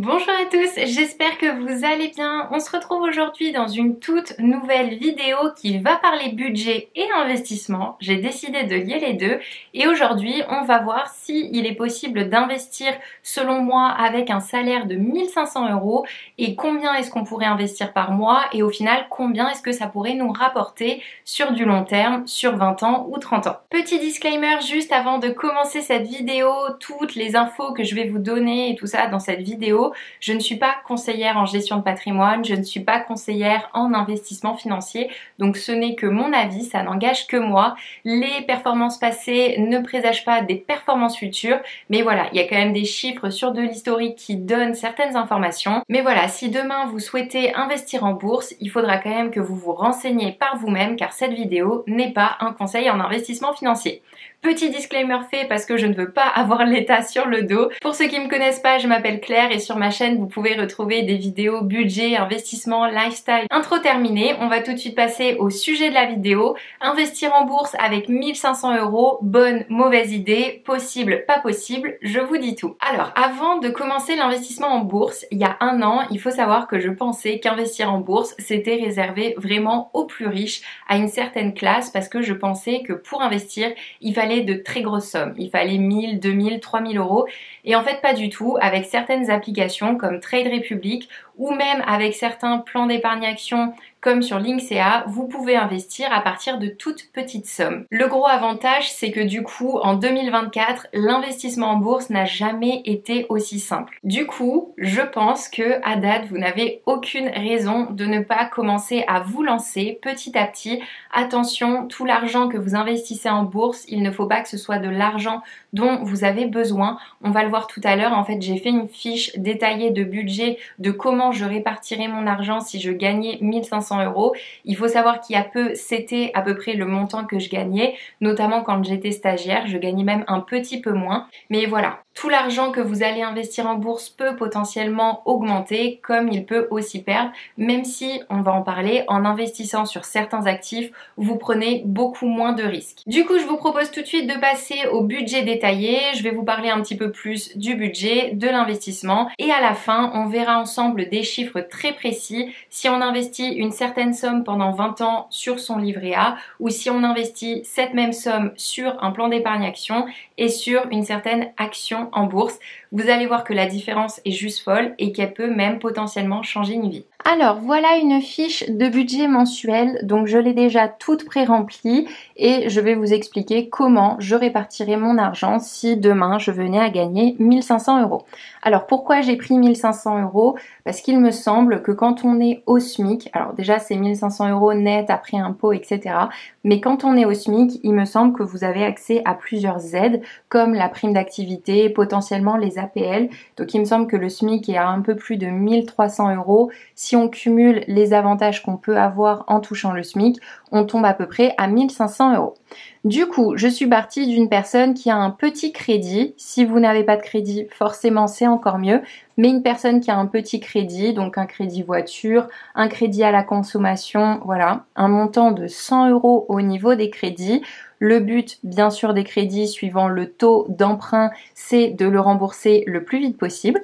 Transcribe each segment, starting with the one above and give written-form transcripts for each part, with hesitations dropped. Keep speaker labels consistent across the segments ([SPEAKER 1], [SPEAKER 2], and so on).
[SPEAKER 1] Bonjour à tous, j'espère que vous allez bien. On se retrouve aujourd'hui dans une toute nouvelle vidéo qui va parler budget et investissement. J'ai décidé de lier les deux et aujourd'hui on va voir si il est possible d'investir selon moi avec un salaire de 1500 € et combien est-ce qu'on pourrait investir par mois et au final combien est-ce que ça pourrait nous rapporter sur du long terme, sur 20 ans ou 30 ans. Petit disclaimer juste avant de commencer cette vidéo, toutes les infos que je vais vous donner et tout ça dans cette vidéo, je ne suis pas conseillère en gestion de patrimoine, je ne suis pas conseillère en investissement financier, donc ce n'est que mon avis, ça n'engage que moi. Les performances passées ne présagent pas des performances futures, mais voilà, il y a quand même des chiffres sur de l'historique qui donnent certaines informations. Mais voilà, si demain vous souhaitez investir en bourse, il faudra quand même que vous vous renseigniez par vous-même car cette vidéo n'est pas un conseil en investissement financier. Petit disclaimer fait parce que je ne veux pas avoir l'état sur le dos. Pour ceux qui me connaissent pas, je m'appelle Claire et sur ma chaîne vous pouvez retrouver des vidéos budget, investissement, lifestyle. Intro terminée, on va tout de suite passer au sujet de la vidéo. Investir en bourse avec 1500 €, bonne, mauvaise idée, possible, pas possible, je vous dis tout. Alors avant de commencer l'investissement en bourse, il y a un an, il faut savoir que je pensais qu'investir en bourse c'était réservé vraiment aux plus riches, à une certaine classe, parce que je pensais que pour investir, il fallait de très grosses sommes. Il fallait 1000, 2000, 3000 €. Et en fait, pas du tout. Avec certaines applications comme Trade Republic ou même avec certains plans d'épargne action comme sur Linksea, vous pouvez investir à partir de toutes petites sommes. Le gros avantage, c'est que du coup, en 2024, l'investissement en bourse n'a jamais été aussi simple. Du coup, je pense que à date, vous n'avez aucune raison de ne pas commencer à vous lancer petit à petit. Attention, tout l'argent que vous investissez en bourse, il ne faut pas que ce soit de l'argent dont vous avez besoin. On va le voir tout à l'heure. En fait, j'ai fait une fiche détaillée de budget de comment je répartirais mon argent si je gagnais 1500 €. Il faut savoir qu'il y a peu, c'était à peu près le montant que je gagnais, notamment quand j'étais stagiaire. Je gagnais même un petit peu moins. Mais voilà, tout l'argent que vous allez investir en bourse peut potentiellement augmenter, comme il peut aussi perdre, même si, on va en parler, en investissant sur certains actifs, vous prenez beaucoup moins de risques. Du coup, je vous propose tout de suite de passer au budget détaillé. Je vais vous parler un petit peu plus du budget, de l'investissement, et à la fin, on verra ensemble des chiffres très précis si on investit une certaine somme pendant 20 ans sur son livret A ou si on investit cette même somme sur un plan d'épargne action et sur une certaine action en bourse. Vous allez voir que la différence est juste folle et qu'elle peut même potentiellement changer une vie. Alors voilà une fiche de budget mensuel, donc je l'ai déjà toute pré-remplie et je vais vous expliquer comment je répartirai mon argent si demain je venais à gagner 1500 €. Alors pourquoi j'ai pris 1500 €? Parce qu'il me semble que quand on est au SMIC, alors déjà c'est 1500 € net après impôts, etc. Mais quand on est au SMIC, il me semble que vous avez accès à plusieurs aides comme la prime d'activité, potentiellement les APL. Donc il me semble que le SMIC est à un peu plus de 1300 €. Si on cumule les avantages qu'on peut avoir en touchant le SMIC, on tombe à peu près à 1500 €. Du coup, je suis partie d'une personne qui a un petit crédit. Si vous n'avez pas de crédit, forcément c'est encore mieux. Mais une personne qui a un petit crédit, donc un crédit voiture, un crédit à la consommation, voilà, un montant de 100 € au niveau des crédits. Le but, bien sûr, des crédits suivant le taux d'emprunt, c'est de le rembourser le plus vite possible.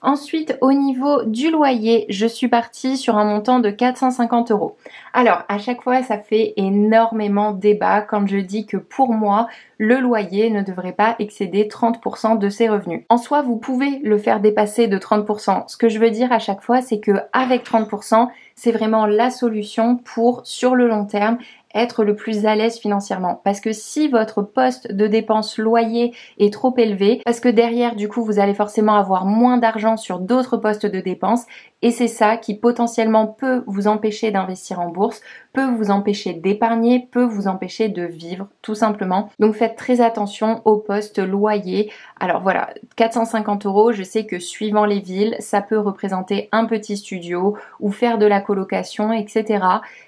[SPEAKER 1] Ensuite, au niveau du loyer, je suis partie sur un montant de 450 €. Alors, à chaque fois, ça fait énormément débat quand je dis que pour moi, le loyer ne devrait pas excéder 30% de ses revenus. En soi, vous pouvez le faire dépasser de 30%. Ce que je veux dire à chaque fois, c'est que avec 30%, c'est vraiment la solution pour, sur le long terme, être le plus à l'aise financièrement. Parce que si votre poste de dépense loyer est trop élevé, parce que derrière, du coup, vous allez forcément avoir moins d'argent sur d'autres postes de dépenses, et c'est ça qui potentiellement peut vous empêcher d'investir en bourse, peut vous empêcher d'épargner, peut vous empêcher de vivre, tout simplement. Donc faites très attention au poste loyer. Alors voilà, 450 €, je sais que suivant les villes, ça peut représenter un petit studio ou faire de la colocation, etc.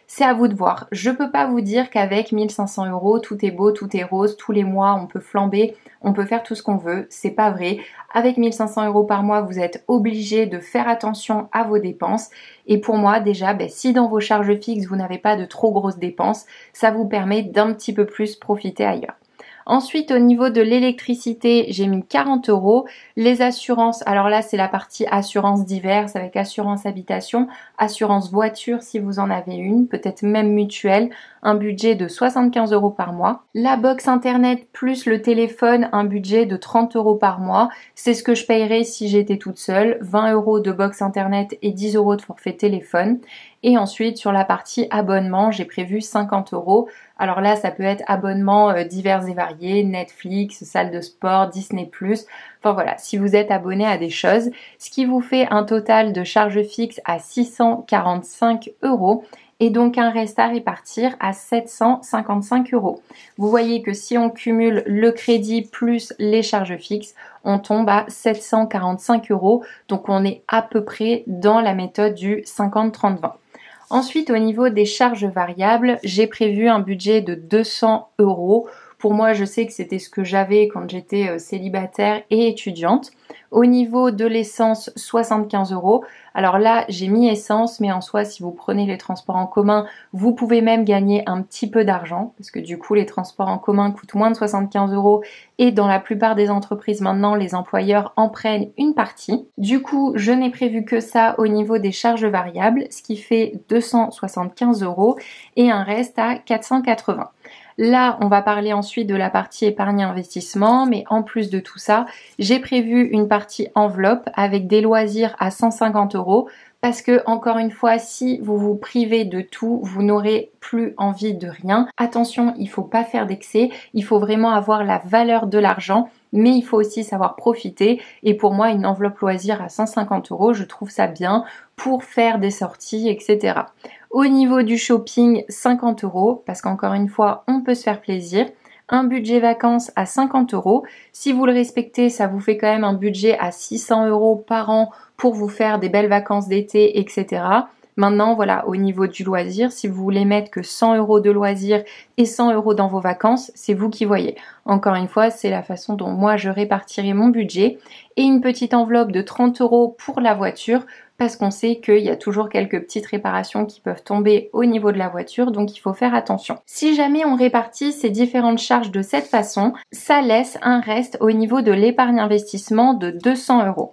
[SPEAKER 1] C'est à vous de voir. Je peux pas vous dire qu'avec 1500 €, tout est beau, tout est rose, tous les mois on peut flamber, on peut faire tout ce qu'on veut, c'est pas vrai. Avec 1500 € par mois, vous êtes obligé de faire attention à vos dépenses. Et pour moi, déjà, si dans vos charges fixes, vous n'avez pas de trop grosses dépenses, ça vous permet d'un petit peu plus profiter ailleurs. Ensuite, au niveau de l'électricité, j'ai mis 40 €. Les assurances, alors là, c'est la partie assurance diverses avec assurance habitation, assurance voiture si vous en avez une, peut-être même mutuelle, un budget de 75 € par mois. La box internet plus le téléphone, un budget de 30 € par mois. C'est ce que je payerais si j'étais toute seule, 20 € de box internet et 10 € de forfait téléphone. Et ensuite, sur la partie abonnement, j'ai prévu 50 €. Alors là, ça peut être abonnements divers et variés, Netflix, salle de sport, Disney+. Enfin voilà, si vous êtes abonné à des choses, ce qui vous fait un total de charges fixes à 645 € et donc un reste à répartir à 755 €. Vous voyez que si on cumule le crédit plus les charges fixes, on tombe à 745 €. Donc on est à peu près dans la méthode du 50-30-20. Ensuite, au niveau des charges variables, j'ai prévu un budget de 200 €. Pour moi, je sais que c'était ce que j'avais quand j'étais célibataire et étudiante. Au niveau de l'essence, 75 €. Alors là, j'ai mis essence, mais en soi, si vous prenez les transports en commun, vous pouvez même gagner un petit peu d'argent, parce que du coup, les transports en commun coûtent moins de 75 € et dans la plupart des entreprises maintenant, les employeurs en prennent une partie. Du coup, je n'ai prévu que ça au niveau des charges variables, ce qui fait 275 € et un reste à 480. Là, on va parler ensuite de la partie épargne investissement, mais en plus de tout ça, j'ai prévu une partie enveloppe avec des loisirs à 150 € parce que, encore une fois, si vous vous privez de tout, vous n'aurez plus envie de rien. Attention, il faut pas faire d'excès, il faut vraiment avoir la valeur de l'argent, mais il faut aussi savoir profiter. Et pour moi, une enveloppe loisir à 150 €, je trouve ça bien pour faire des sorties, etc. Au niveau du shopping, 50 € parce qu'encore une fois, on peut se faire plaisir. Un budget vacances à 50 €. Si vous le respectez, ça vous fait quand même un budget à 600 € par an pour vous faire des belles vacances d'été, etc. Maintenant, voilà, au niveau du loisir, si vous voulez mettre que 100 € de loisir et 100 € dans vos vacances, c'est vous qui voyez. Encore une fois, c'est la façon dont moi je répartirai mon budget. Et une petite enveloppe de 30 € pour la voiture, parce qu'on sait qu'il y a toujours quelques petites réparations qui peuvent tomber au niveau de la voiture, donc il faut faire attention. Si jamais on répartit ces différentes charges de cette façon, ça laisse un reste au niveau de l'épargne investissement de 200 €.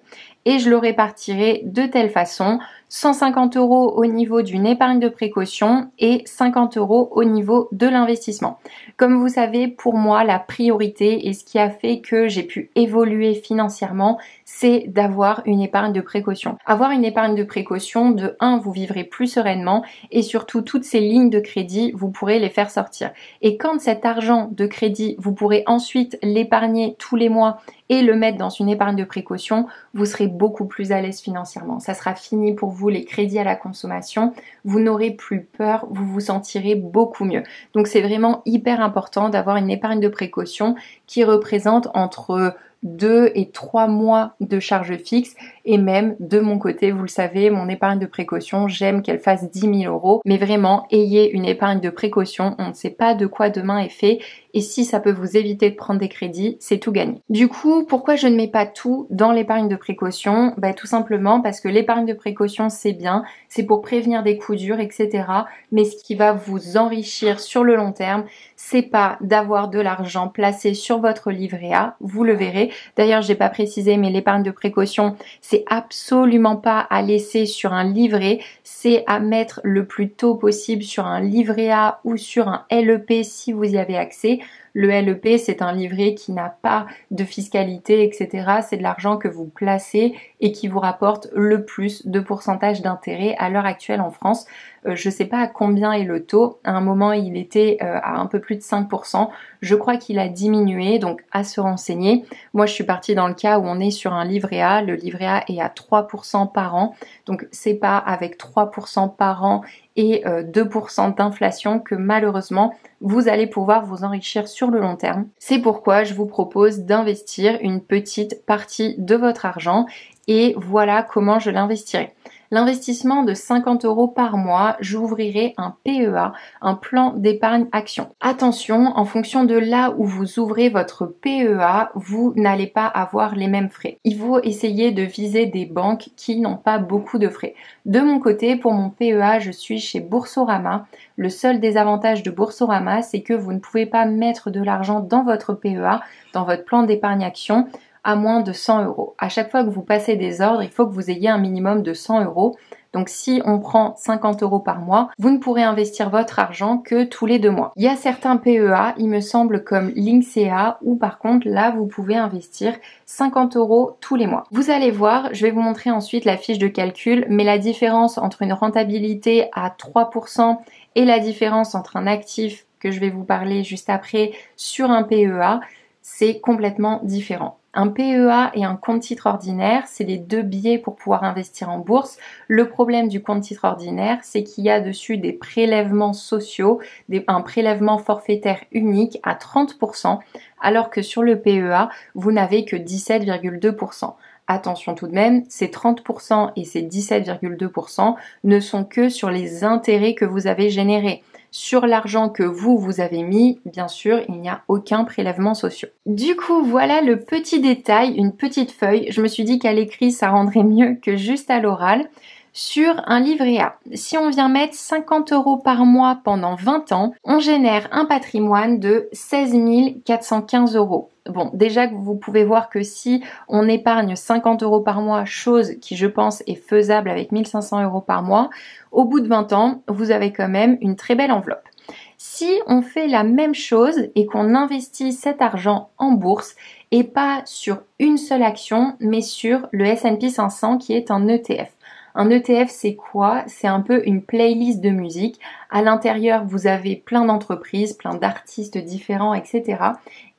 [SPEAKER 1] Et je le répartirai de telle façon, 150 € au niveau d'une épargne de précaution et 50 € au niveau de l'investissement. Comme vous savez, pour moi, la priorité et ce qui a fait que j'ai pu évoluer financièrement, c'est d'avoir une épargne de précaution. Avoir une épargne de précaution, de 1, vous vivrez plus sereinement et surtout toutes ces lignes de crédit, vous pourrez les faire sortir. Et quand cet argent de crédit, vous pourrez ensuite l'épargner tous les mois et le mettre dans une épargne de précaution, vous serez beaucoup plus à l'aise financièrement. Ça sera fini pour vous les crédits à la consommation, vous n'aurez plus peur, vous vous sentirez beaucoup mieux. Donc c'est vraiment hyper important d'avoir une épargne de précaution qui représente entre 2 et 3 mois de charges fixes et même de mon côté, vous le savez, mon épargne de précaution, j'aime qu'elle fasse 10 000 €, mais vraiment, ayez une épargne de précaution, on ne sait pas de quoi demain est fait et si ça peut vous éviter de prendre des crédits, c'est tout gagné. Du coup, pourquoi je ne mets pas tout dans l'épargne de précaution? Tout simplement parce que l'épargne de précaution, c'est bien, c'est pour prévenir des coups durs, etc. Mais ce qui va vous enrichir sur le long terme, c'est pas d'avoir de l'argent placé sur votre livret A, vous le verrez. D'ailleurs, j'ai pas précisé, mais l'épargne de précaution, c'est absolument pas à laisser sur un livret, c'est à mettre le plus tôt possible sur un livret A ou sur un LEP si vous y avez accès. Le LEP, c'est un livret qui n'a pas de fiscalité, etc. C'est de l'argent que vous placez et qui vous rapporte le plus de pourcentage d'intérêt à l'heure actuelle en France. Je ne sais pas à combien est le taux. À un moment, il était à un peu plus de 5%. Je crois qu'il a diminué, donc à se renseigner. Moi, je suis partie dans le cas où on est sur un livret A. Le livret A est à 3% par an. Donc, c'est pas avec 3% par an et 2% d'inflation que malheureusement, vous allez pouvoir vous enrichir sur le long terme. C'est pourquoi je vous propose d'investir une petite partie de votre argent et voilà comment je l'investirai. l'investissement de 50 € par mois, j'ouvrirai un PEA, un plan d'épargne action. Attention, en fonction de là où vous ouvrez votre PEA, vous n'allez pas avoir les mêmes frais. Il faut essayer de viser des banques qui n'ont pas beaucoup de frais. De mon côté, pour mon PEA, je suis chez Boursorama. Le seul désavantage de Boursorama, c'est que vous ne pouvez pas mettre de l'argent dans votre PEA, dans votre plan d'épargne action, à moins de 100 €. À chaque fois que vous passez des ordres, il faut que vous ayez un minimum de 100 €. Donc si on prend 50 € par mois, vous ne pourrez investir votre argent que tous les 2 mois. Il y a certains PEA, il me semble comme Linksea, où par contre là vous pouvez investir 50 € tous les mois. Vous allez voir, je vais vous montrer ensuite la fiche de calcul, mais la différence entre une rentabilité à 3% et la différence entre un actif que je vais vous parler juste après sur un PEA, c'est complètement différent. Un PEA et un compte titre ordinaire, c'est les deux biais pour pouvoir investir en bourse. Le problème du compte titre ordinaire, c'est qu'il y a dessus des prélèvements sociaux, un prélèvement forfaitaire unique à 30%, alors que sur le PEA, vous n'avez que 17,2%. Attention tout de même, ces 30% et ces 17,2% ne sont que sur les intérêts que vous avez générés. Sur l'argent que vous avez mis, bien sûr, il n'y a aucun prélèvement social. Du coup, voilà le petit détail, une petite feuille. Je me suis dit qu'à l'écrit, ça rendrait mieux que juste à l'oral. Sur un livret A, si on vient mettre 50 € par mois pendant 20 ans, on génère un patrimoine de 16 415 €. Bon, déjà que vous pouvez voir que si on épargne 50 € par mois, chose qui je pense est faisable avec 1500 € par mois, au bout de 20 ans, vous avez quand même une très belle enveloppe. Si on fait la même chose et qu'on investit cet argent en bourse et pas sur une seule action, mais sur le S&P 500 qui est un ETF. Un ETF, c'est quoi? C'est un peu une playlist de musique. À l'intérieur, vous avez plein d'entreprises, plein d'artistes différents, etc.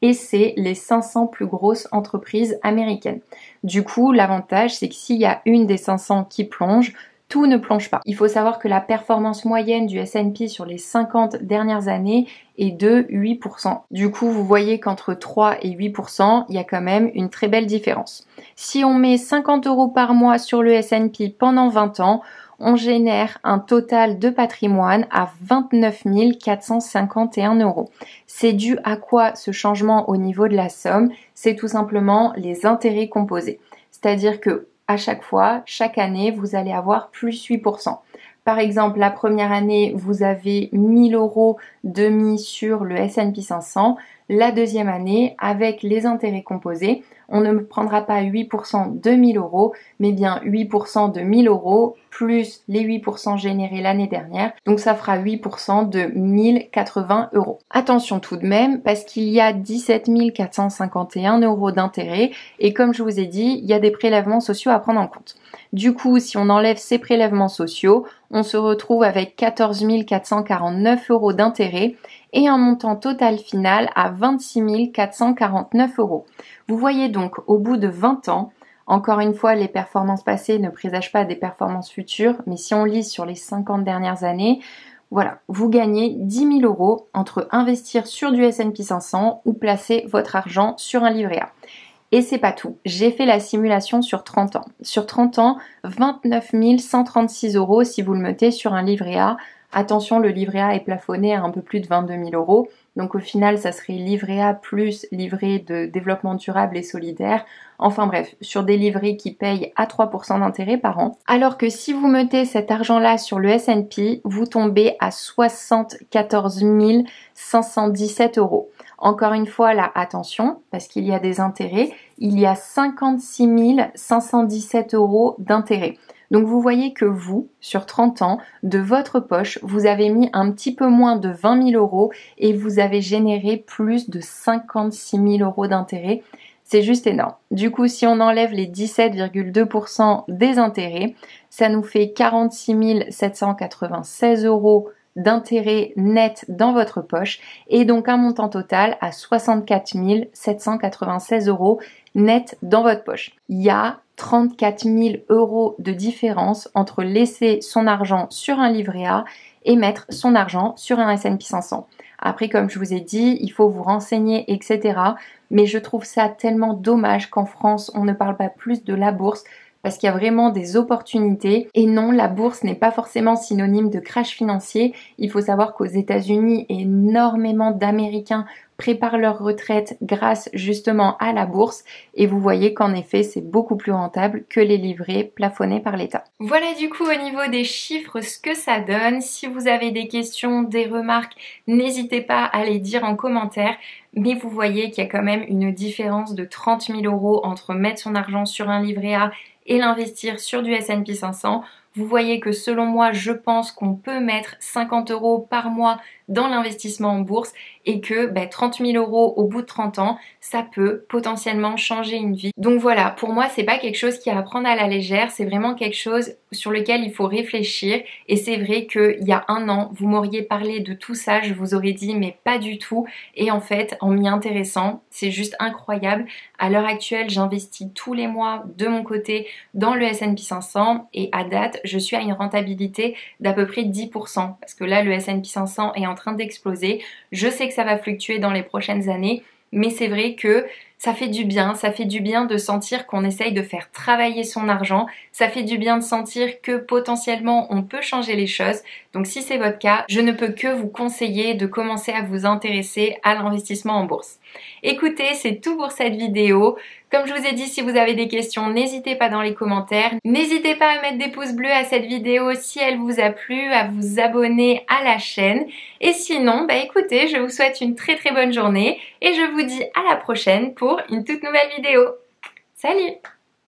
[SPEAKER 1] Et c'est les 500 plus grosses entreprises américaines. Du coup, l'avantage, c'est que s'il y a une des 500 qui plonge, tout ne plonge pas. Il faut savoir que la performance moyenne du S&P sur les 50 dernières années est de 8%. Du coup, vous voyez qu'entre 3 et 8%, il y a quand même une très belle différence. Si on met 50 € par mois sur le S&P pendant 20 ans, on génère un total de patrimoine à 29 451 €. C'est dû à quoi ce changement au niveau de la somme? C'est tout simplement les intérêts composés. C'est-à-dire que à chaque fois, chaque année, vous allez avoir plus 8%. Par exemple, la première année, vous avez 1000 € de mis sur le S&P 500. La deuxième année, avec les intérêts composés, on ne prendra pas 8% de 1000 €, mais bien 8% de 1000 € plus les 8% générés l'année dernière. Donc ça fera 8% de 1080 €. Attention tout de même, parce qu'il y a 17 451 € d'intérêts et comme je vous ai dit, il y a des prélèvements sociaux à prendre en compte. Du coup, si on enlève ces prélèvements sociaux, on se retrouve avec 14 449 € d'intérêts et un montant total final à 26 449 €. Vous voyez donc au bout de 20 ans, encore une fois, les performances passées ne présagent pas des performances futures, mais si on lise sur les 50 dernières années, voilà, vous gagnez 10 000 € entre investir sur du S&P 500 ou placer votre argent sur un livret A. Et c'est pas tout, j'ai fait la simulation sur 30 ans. Sur 30 ans, 29 136 € si vous le mettez sur un livret A. Attention, le livret A est plafonné à un peu plus de 22 000 €. Donc au final, ça serait livret A plus livret de développement durable et solidaire. Enfin bref, sur des livrets qui payent à 3% d'intérêt par an. Alors que si vous mettez cet argent-là sur le S&P, vous tombez à 74 517 €. Encore une fois, là, attention, parce qu'il y a des intérêts, il y a 56 517 € d'intérêts. Donc vous voyez que vous, sur 30 ans, de votre poche, vous avez mis un petit peu moins de 20 000 € et vous avez généré plus de 56 000 € d'intérêts. C'est juste énorme. Du coup, si on enlève les 17,2% des intérêts, ça nous fait 46 796 € d'intérêt net dans votre poche et donc un montant total à 64 796 € net dans votre poche. Il y a 34 000 € de différence entre laisser son argent sur un livret A et mettre son argent sur un S&P 500. Après, comme je vous ai dit, il faut vous renseigner, etc. Mais je trouve ça tellement dommage qu'en France, on ne parle pas plus de la bourse parce qu'il y a vraiment des opportunités. Et non, la bourse n'est pas forcément synonyme de crash financier. Il faut savoir qu'aux États-Unis, énormément d'Américains préparent leur retraite grâce justement à la bourse et vous voyez qu'en effet c'est beaucoup plus rentable que les livrets plafonnés par l'État. Voilà du coup au niveau des chiffres ce que ça donne. Si vous avez des questions, des remarques, n'hésitez pas à les dire en commentaire. Mais vous voyez qu'il y a quand même une différence de 30 000 € entre mettre son argent sur un livret A et l'investir sur du S&P 500. Vous voyez que selon moi, je pense qu'on peut mettre 50 € par mois dans l'investissement en bourse et que 30 000 € au bout de 30 ans, ça peut potentiellement changer une vie. Donc voilà, pour moi, c'est pas quelque chose qui est à prendre à la légère, c'est vraiment quelque chose sur lequel il faut réfléchir. Et c'est vrai qu'il y a un an, vous m'auriez parlé de tout ça, je vous aurais dit mais pas du tout. Et en fait, en m'y intéressant, c'est juste incroyable. À l'heure actuelle, j'investis tous les mois de mon côté dans le S&P 500 et à date, je suis à une rentabilité d'à peu près 10% parce que là, le S&P 500 est en train d'exploser. Je sais que ça va fluctuer dans les prochaines années, mais c'est vrai que ça fait du bien de sentir qu'on essaye de faire travailler son argent, ça fait du bien de sentir que potentiellement on peut changer les choses. Donc si c'est votre cas, je ne peux que vous conseiller de commencer à vous intéresser à l'investissement en bourse. Écoutez, c'est tout pour cette vidéo. Comme je vous ai dit, si vous avez des questions, n'hésitez pas dans les commentaires. N'hésitez pas à mettre des pouces bleus à cette vidéo si elle vous a plu, à vous abonner à la chaîne. Et sinon, écoutez, je vous souhaite une très bonne journée et je vous dis à la prochaine pour une toute nouvelle vidéo. Salut!